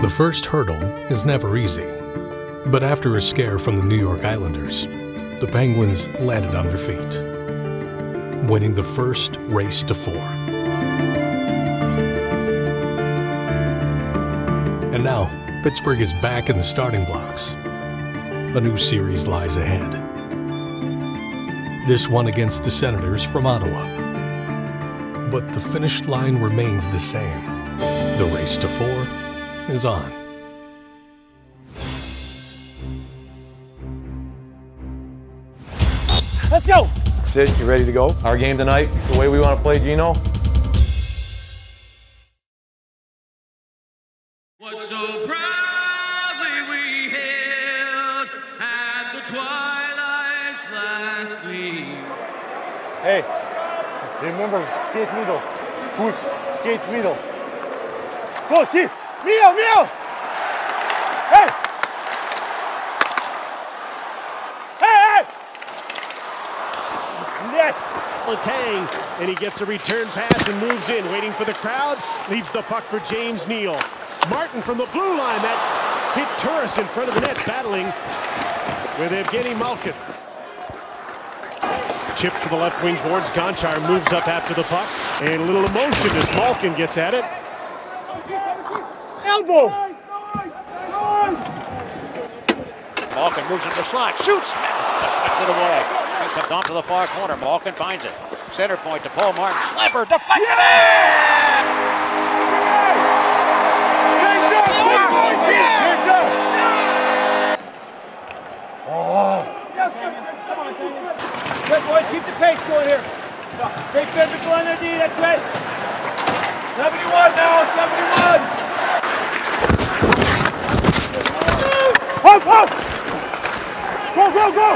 The first hurdle is never easy, but after a scare from the New York Islanders, the Penguins landed on their feet, winning the first race to 4. And now, Pittsburgh is back in the starting blocks. A new series lies ahead. This one against the Senators from Ottawa. But the finish line remains the same. The race to 4 is on. Let's go! Sid, you ready to go? Our game tonight, the way we want to play, Gino? What so proudly we hailed at the twilight's last gleam. Hey, remember, skate middle. Good, skate middle. Go, see! Mio, Mio! Hey! Hey, hey! Net! Tang, and he gets a return pass and moves in, waiting for the crowd, leaves the puck for James Neal. Martin from the blue line, that hit Turris in front of the net, battling with Evgeny Malkin. Chip to the left wing boards, Gonchar moves up after the puck, and a little emotion as Malkin gets at it. Elbow! Malkin moves into the slot, shoots! Left it away. It comes off to the far corner. Malkin finds it. Center point to Paul Martin. Slapper deflected in! Good boys, keep the pace going here. Stay physical on their D, that's it. 71 now, 71. Up, up. Go, go, go.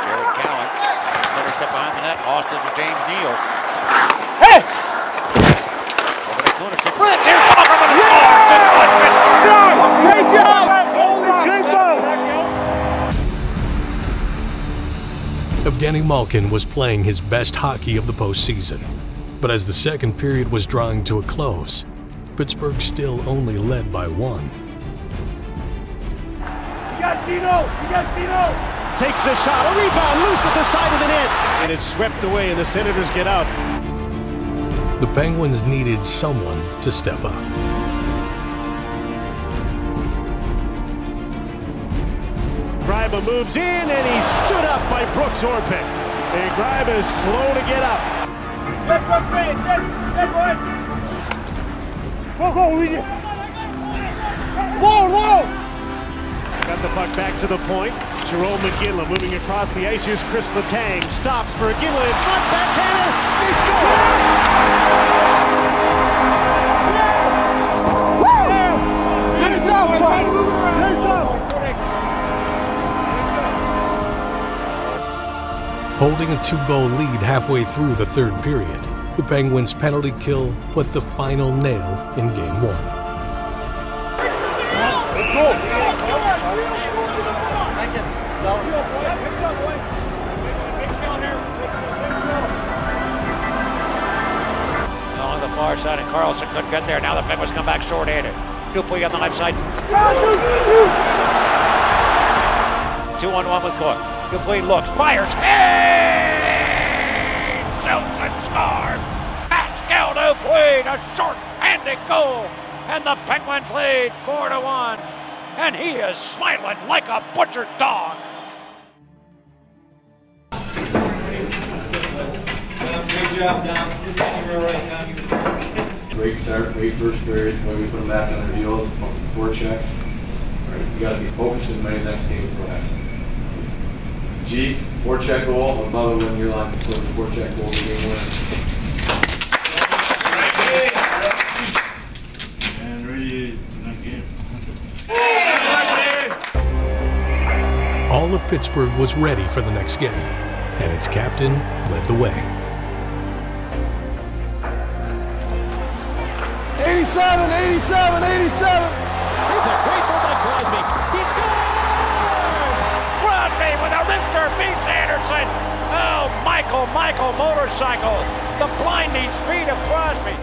Eric Cowan. Center step behind the net. Austin to James Neal. Hey! Over the corner to Flint. Here's Walker with a score. Great job. Great ball. Evgeny Malkin was playing his best hockey of the postseason, but as the second period was drawing to a close, Pittsburgh still only led by 1. You got Gino! You got Gino! Takes a shot, a rebound, loose at the side of the net, and it's swept away, and the Senators get out. The Penguins needed someone to step up. Greiba moves in, and he's stood up by Brooks Orpik. And Greiba is slow to get up. Get Brooks ready, get boys! Go, go, lead it! Whoa, whoa! Got the puck back to the point. Jerome McGinley moving across the ice. Here's Chris Letang. Stops for McGinley in front. Backhander. They score! Good job, Brian! Good job! Holding a 2-goal lead halfway through the third period, the Penguins' penalty kill put the final nail in Game 1. Let's go! Along the far side, and Carlson couldn't get there. Now the Penguins come back short-handed. Dupuy on the left side. 2-on-1 with Cook. Dupuy looks, fires, hey! Selson scores! Pascal Dupuy, a short-handed goal, and the Penguins lead 4-1. And he is smiling like a butchered dog. Great job, Dom. Great start, great first period. When we put them back on their heels, forecheck. All right, we got to be focused and ready next game for us. G, forecheck goal. Above it when your line can score the forecheck goal, the game winner. And ready for the next game. All of Pittsburgh was ready for the next game, and its captain led the way. 87, 87, 87! It's a great goal by Crosby. He scores! Crosby with a wrister beats Anderson. Oh, Michael motorcycle. The blinding speed of Crosby.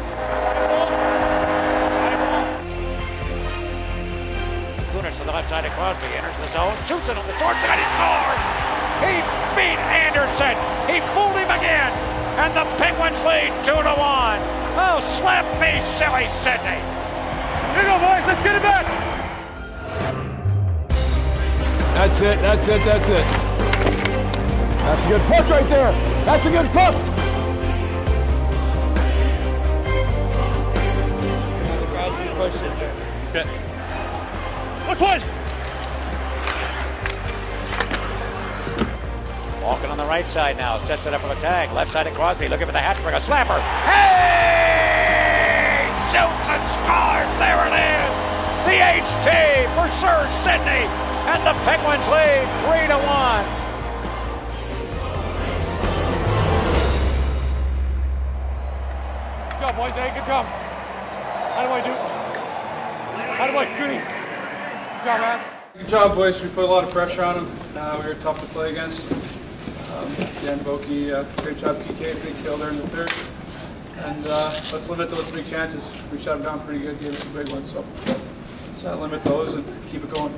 side of Crosby, enters the zone, shoots it on the short side, he scores! He beat Anderson! He fooled him again! And the Penguins lead 2-1. Oh, slap me, silly Sidney! Here you go, boys, let's get it back! That's it, that's it, that's it. That's a good puck right there. That's a good puck. Okay. Which one? Walking on the right side now, sets it up for the tag. Left side of Crosby, looking for the hat trick, a slapper. Hey! Shoots and scores, there it is! The HT for Sir Sidney, and the Penguins lead 3-1. Good job, boys, hey, good job. How do I do? Goody? Good job, man. Good job, boys. We put a lot of pressure on them. We were tough to play against. Dan Boki, great job, PK, big kill there in the third. And let's limit those big chances. We shut them down pretty good, gave us a big one. So let's limit those and keep it going.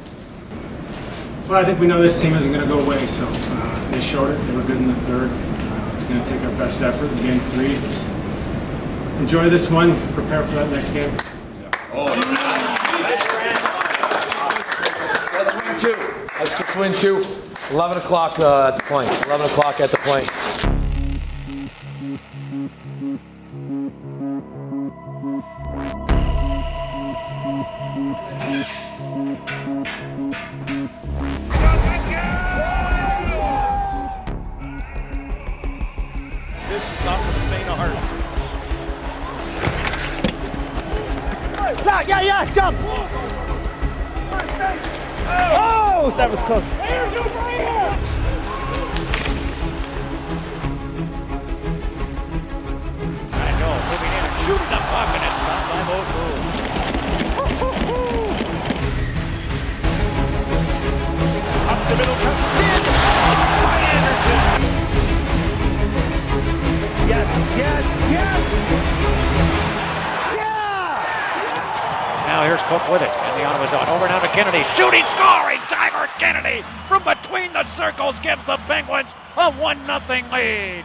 Well, I think we know this team isn't going to go away, so they showed it. They were good in the third. It's going to take our best effort in game 3. Let's enjoy this one, prepare for that next game. Let's win 2. Let's just win 2. 11 o'clock at the point. 11 o'clock at the point. This is not going to remain a heart. Yeah, jump! Oh, that was close. I know, moving in and shooting the puck, and it's stopped by Beaulieu. Up the middle comes Sid by Anderson. Yes. Now here's Cook with it, and the Ottawa zone. Over now to Kennedy, shooting, scoring! Tiger Kennedy from between the circles gives the Penguins a 1-0 lead.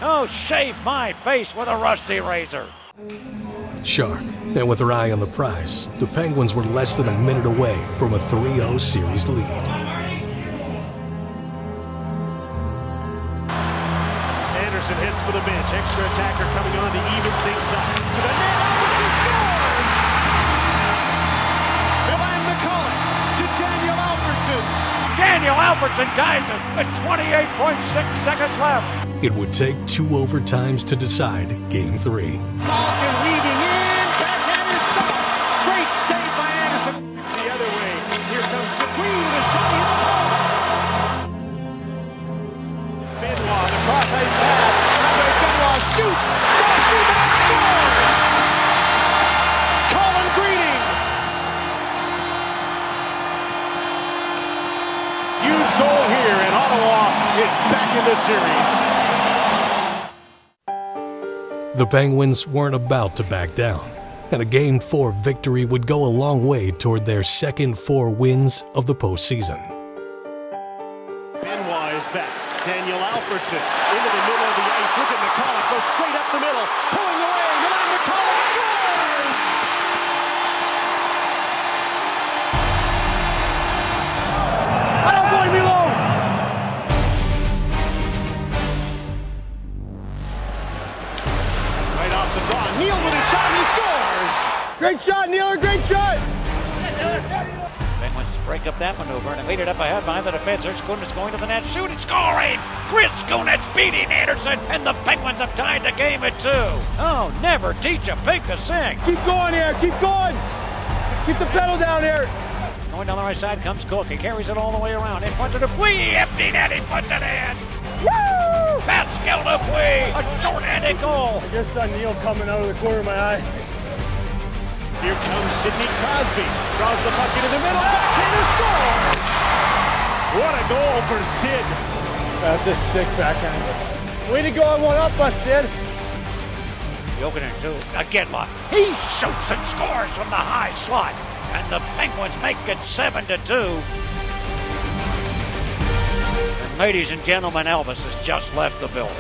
Oh, shave my face with a rusty razor. Sharp, and with their eye on the prize, the Penguins were less than a minute away from a 3-0 series lead. Anderson hits for the bench. Extra attacker coming on to even things up. To the net, Alfredson scores! To Daniel Alfredson. Daniel Alfredson ties it with 28.6 seconds left. It would take 2 overtimes to decide Game 3. Malkin weaving in, backhander stop. Great save by Anderson. The other way, here comes Dupuis with a shot in the post. Benoit, the cross-ice pass. Benoit shoots, stops, rebound, scores! Colin Greening. Huge goal here, and Ottawa is back in the series. The Penguins weren't about to back down, and a Game 4 victory would go a long way toward their second 4 wins of the postseason. Benoit is back. Daniel Alfredson into the middle of the ice. Look at McCulloch, goes straight up the middle, pulling away. Milan McCulloch scores! I don't want me low! Right off the draw. Neal with a shot, and he scores! Great shot, Nealer, great shot! Penguins break up that maneuver and lead it up ahead behind the defenders. Kunitz going to the net, shooting, scoring! Chris Kunitz beating Anderson, and the Penguins have tied the game at 2. Oh, never teach a pig to sing. Keep going here, keep going! Keep the pedal down here! Going down the right side comes Cook. He carries it all the way around. In front of Dupuis, empty net, he puts it in! Woo! Pascal Dupuis, a short-handed goal. I just saw Neil coming out of the corner of my eye. Here comes Sidney Crosby. Draws the puck into the middle. Backhander scores! What a goal for Sid. That's a sick backhand. Way to go, I went up, Sid. Jokic to Aguilera. He shoots and scores from the high slot. and the Penguins make it 7-2. And ladies and gentlemen, Elvis has just left the building.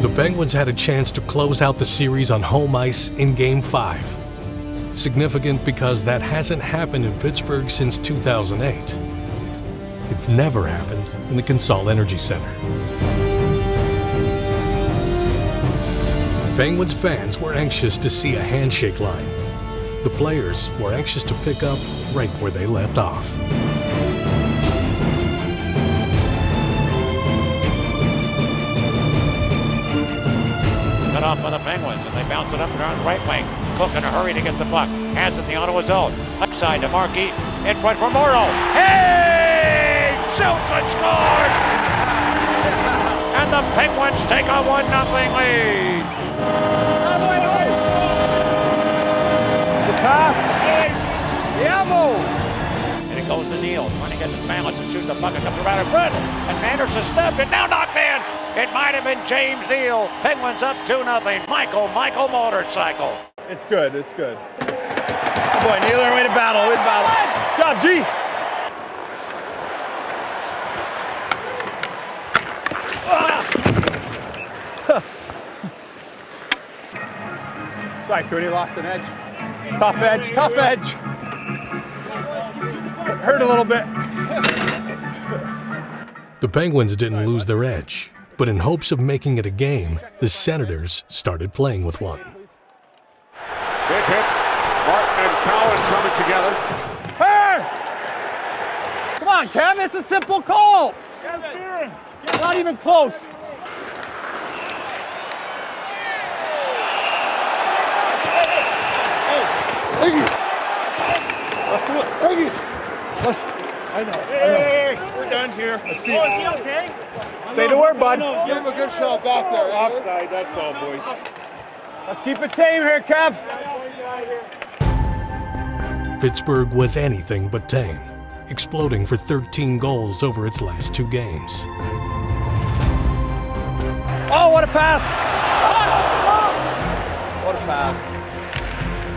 The Penguins had a chance to close out the series on home ice in Game 5. Significant because that hasn't happened in Pittsburgh since 2008. It's never happened in the Consol Energy Center. Penguins fans were anxious to see a handshake line. The players were anxious to pick up right where they left off. Cut off by the Penguins, and they bounce it up around the right wing. Cook in a hurry to get the puck. Has it in the Ottawa zone. Upside to Markey. In front for Morrow. Hey! Shoots and scores! And the Penguins take a 1-0 lead. The pass. Yamo! And it goes to Neal. Trying to get his balance and shoot the puck. It comes around in front. And Anderson stubbed it. Now knocked in. It might have been James Neal. Penguins up 2-0. Michael motorcycle. It's good, it's good. Good boy, Nealer, way to battle, way to battle. Good job, G! Sorry, Cody, lost an edge. Tough edge, tough edge. Hurt a little bit. The Penguins didn't lose their edge, but in hopes of making it a game, the Senators started playing with one. Big hit. Martin and Cowan coming together. Hey! Come on, Kev, it's a simple call. Not even close. Thank you. Let's do it. Thank you. I know. Hey, we're done here. Let's see. Oh, is he okay? Say the word, bud. Give him a good shot back there. Offside, that's all, boys. Let's keep it tame here, Kev. Pittsburgh was anything but tame, exploding for 13 goals over its last 2 games. Oh, what a pass! What a pass.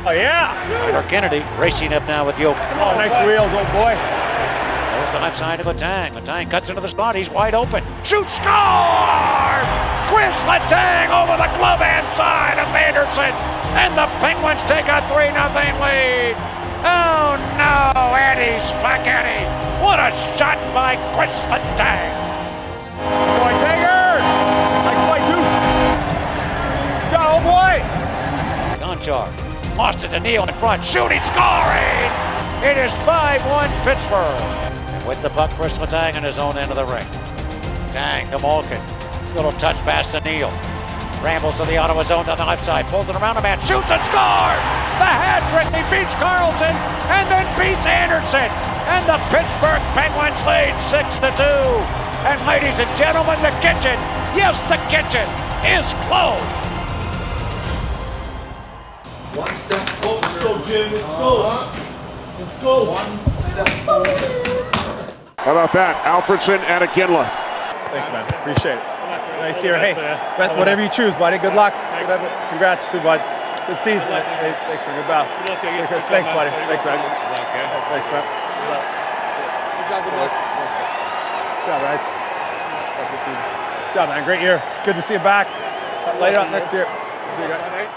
Oh, yeah! Peter Kennedy racing up now with Yoke. Oh, nice wheels, old boy. Goes to left side of Letang. Letang cuts into the spot. He's wide open. Shoot, score! Chris Letang over the glove hand side of Anderson. And the Penguins take a 3-0 lead. Oh, no, Eddie Spaghetti. What a shot by Chris Letang. Boy, Tager! Nice play, too. Good job, old boy. Gonchar lost it to Neal in front. Shooting, scoring! It is 5-1 Pittsburgh. And with the puck, Chris Letang in his own end of the ring. Tang to Malkin. Little touch pass to Neal. Rambles to the Ottawa zone down the left side. Pulls it around a man. Shoots and scores! The hat trick. He beats Carlson and then beats Anderson. And the Pittsburgh Penguins lead 6-2. And ladies and gentlemen, the kitchen, yes, the kitchen is closed. One step closer. Let's go, Jim. Let's go. Let's go. One step closer. How about that? Alfredson and Iginla. Thanks, man. Appreciate it. Nice here. Hey, whatever you choose, buddy. Good luck. Whatever. Congrats, too, bud. Good season. Hey, thanks for good bow. Thanks, buddy. Thanks, man. Thanks, man. Good job, good luck. Good job, guys. Good job, man. Great year. It's good to see you back. Light it up next year. See you guys.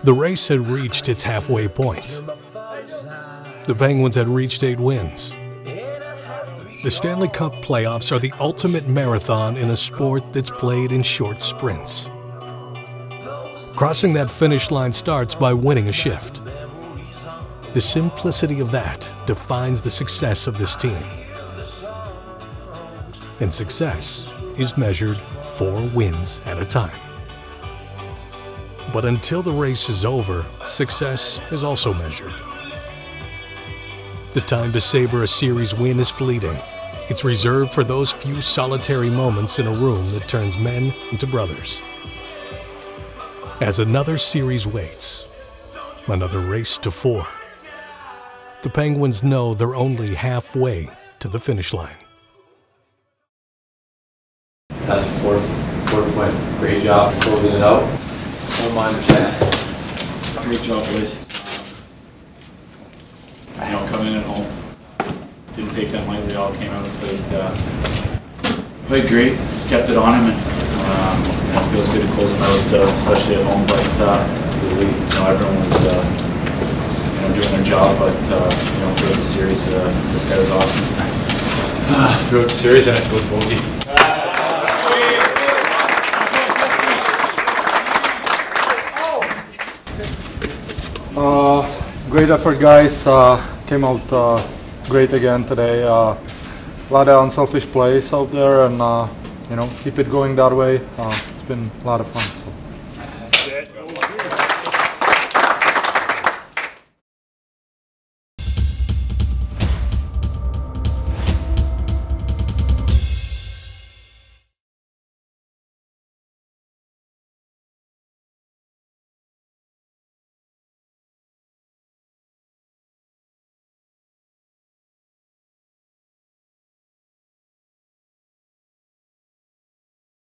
The race had reached its halfway point. The Penguins had reached 8 wins. The Stanley Cup Playoffs are the ultimate marathon in a sport that's played in short sprints. Crossing that finish line starts by winning a shift. The simplicity of that defines the success of this team. And success is measured 4 wins at a time. But until the race is over, success is also measured. The time to savor a series win is fleeting. It's reserved for those few solitary moments in a room that turns men into brothers. As another series waits, another race to 4, the Penguins know they're only halfway to the finish line. That's the fourth point. Great job closing it out. Don't mind the chat. Great job, boys. Coming in at home, didn't take that lightly. All came out and played great. Kept it on him, and it feels good to close him out, especially at home. But everyone was doing their job. But throughout the series, this guy was awesome. Throughout the series, and it was bogey. Great effort, guys. Came out great again today. A lot of unselfish plays out there, and keep it going that way. It's been a lot of fun.